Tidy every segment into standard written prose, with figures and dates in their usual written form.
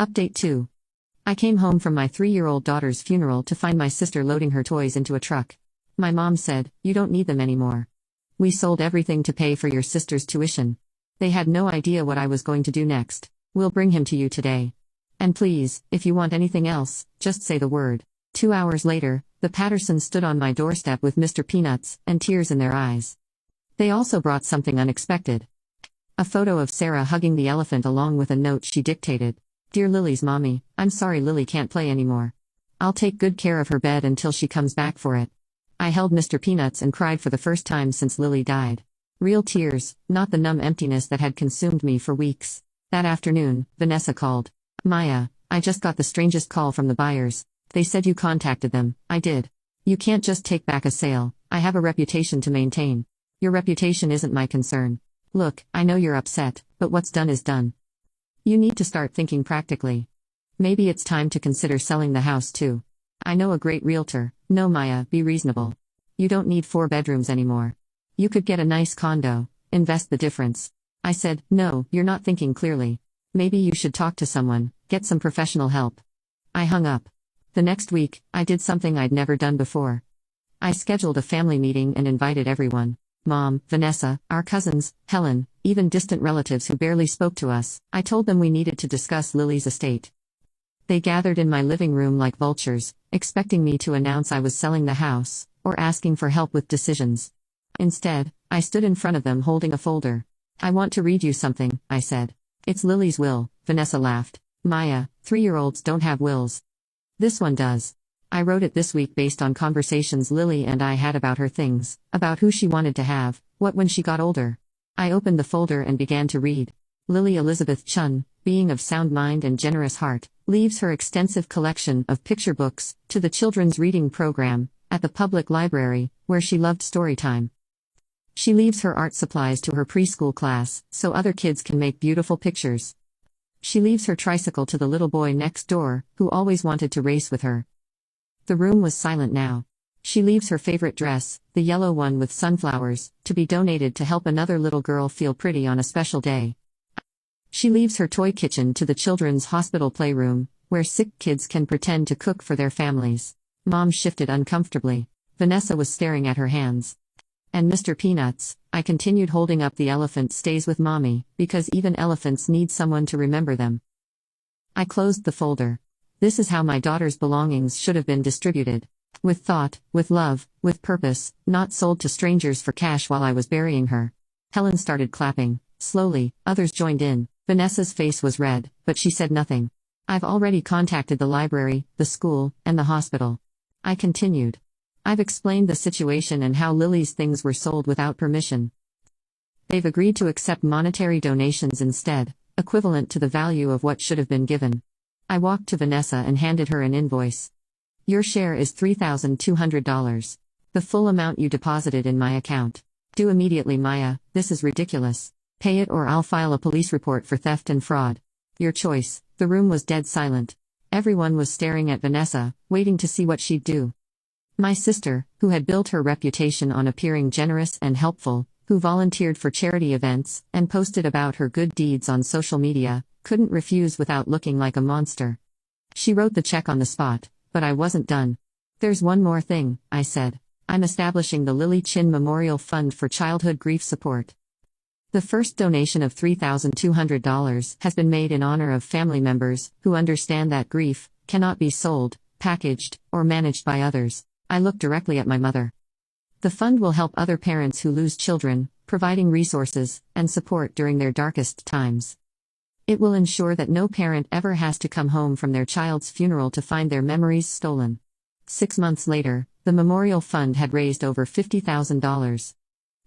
Update 2. I came home from my 3-year-old daughter's funeral to find my sister loading her toys into a truck. My mom said, "You don't need them anymore. We sold everything to pay for your sister's tuition." They had no idea what I was going to do next. "We'll bring him to you today. And please, if you want anything else, just say the word." 2 hours later, the Pattersons stood on my doorstep with Mr. Peanuts and tears in their eyes. They also brought something unexpected. A photo of Sarah hugging the elephant along with a note she dictated. "Dear Lily's mommy, I'm sorry Lily can't play anymore. I'll take good care of her bed until she comes back for it." I held Mr. Peanuts and cried for the first time since Lily died. Real tears, not the numb emptiness that had consumed me for weeks. That afternoon, Vanessa called. "Maya, I just got the strangest call from the buyers. They said you contacted them." "I did. You can't just take back a sale. I have a reputation to maintain." "Your reputation isn't my concern. Look, I know you're upset, but what's done is done. You need to start thinking practically. Maybe it's time to consider selling the house too. I know a great realtor." "No, Maya, be reasonable. You don't need 4 bedrooms anymore. You could get a nice condo, invest the difference." I said, "No, you're not thinking clearly. Maybe you should talk to someone, get some professional help." I hung up. The next week, I did something I'd never done before. I scheduled a family meeting and invited everyone. Mom, Vanessa, our cousins, Helen, even distant relatives who barely spoke to us. I told them we needed to discuss Lily's estate. They gathered in my living room like vultures, expecting me to announce I was selling the house, or asking for help with decisions. Instead, I stood in front of them holding a folder. "I want to read you something," I said. "It's Lily's will." Vanessa laughed. "Maya, 3-year-olds don't have wills. This one does. I wrote it this week based on conversations Lily and I had about her things, about who she wanted to have, what when she got older." I opened the folder and began to read. Lily Elizabeth Chun, being of sound mind and generous heart, leaves her extensive collection of picture books to the children's reading program at the public library, where she loved story time. She leaves her art supplies to her preschool class, so other kids can make beautiful pictures. She leaves her tricycle to the little boy next door, who always wanted to race with her. The room was silent now. She leaves her favorite dress, the yellow one with sunflowers, to be donated to help another little girl feel pretty on a special day. She leaves her toy kitchen to the children's hospital playroom, where sick kids can pretend to cook for their families. Mom shifted uncomfortably. Vanessa was staring at her hands. "And Mr. Peanuts," I continued holding up, "the elephant stays with Mommy, because even elephants need someone to remember them." I closed the folder. This is how my daughter's belongings should have been distributed. With thought, with love, with purpose, not sold to strangers for cash while I was burying her. Helen started clapping. Slowly, others joined in. Vanessa's face was red, but she said nothing. "I've already contacted the library, the school, and the hospital." I continued. "I've explained the situation and how Lily's things were sold without permission. They've agreed to accept monetary donations instead, equivalent to the value of what should have been given." I walked to Vanessa and handed her an invoice. "Your share is $3,200. The full amount you deposited in my account. Do immediately, Maya, this is ridiculous. Pay it or I'll file a police report for theft and fraud. Your choice." The room was dead silent. Everyone was staring at Vanessa, waiting to see what she'd do. My sister, who had built her reputation on appearing generous and helpful, who volunteered for charity events and posted about her good deeds on social media, couldn't refuse without looking like a monster. She wrote the check on the spot, but I wasn't done. "There's one more thing," I said. "I'm establishing the Lily Chin Memorial Fund for Childhood Grief Support. The first donation of $3,200 has been made in honor of family members who understand that grief cannot be sold, packaged, or managed by others." I looked directly at my mother. "The fund will help other parents who lose children, providing resources and support during their darkest times. It will ensure that no parent ever has to come home from their child's funeral to find their memories stolen." 6 months later, the Memorial Fund had raised over $50,000.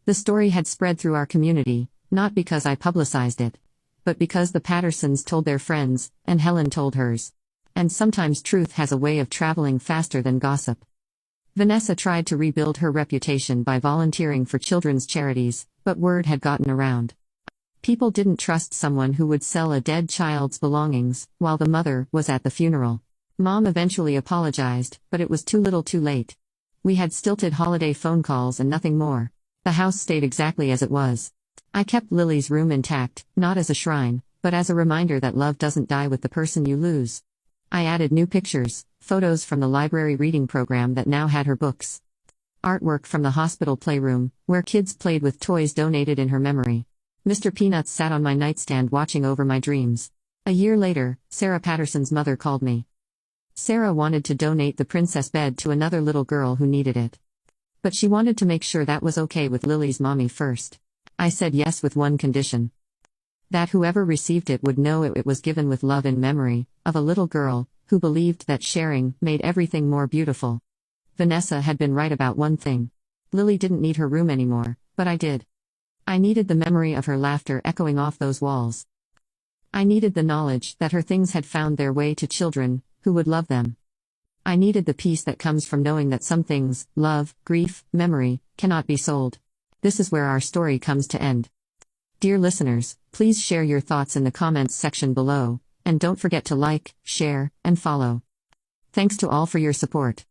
The story had spread through our community, not because I publicized it, but because the Pattersons told their friends, and Helen told hers. And sometimes truth has a way of traveling faster than gossip. Vanessa tried to rebuild her reputation by volunteering for children's charities, but word had gotten around. People didn't trust someone who would sell a dead child's belongings, while the mother was at the funeral. Mom eventually apologized, but it was too little too late. We had stilted holiday phone calls and nothing more. The house stayed exactly as it was. I kept Lily's room intact, not as a shrine, but as a reminder that love doesn't die with the person you lose. I added new pictures, photos from the library reading program that now had her books. Artwork from the hospital playroom, where kids played with toys donated in her memory. Mr. Peanuts sat on my nightstand watching over my dreams. A year later, Sarah Patterson's mother called me. Sarah wanted to donate the princess bed to another little girl who needed it. But she wanted to make sure that was okay with Lily's mommy first. I said yes with one condition. That whoever received it would know it was given with love in memory of a little girl who believed that sharing made everything more beautiful. Vanessa had been right about one thing. Lily didn't need her room anymore, but I did. I needed the memory of her laughter echoing off those walls. I needed the knowledge that her things had found their way to children who would love them. I needed the peace that comes from knowing that some things, love, grief, memory, cannot be sold. This is where our story comes to end. Dear listeners, please share your thoughts in the comments section below, and don't forget to like, share, and follow. Thanks to all for your support.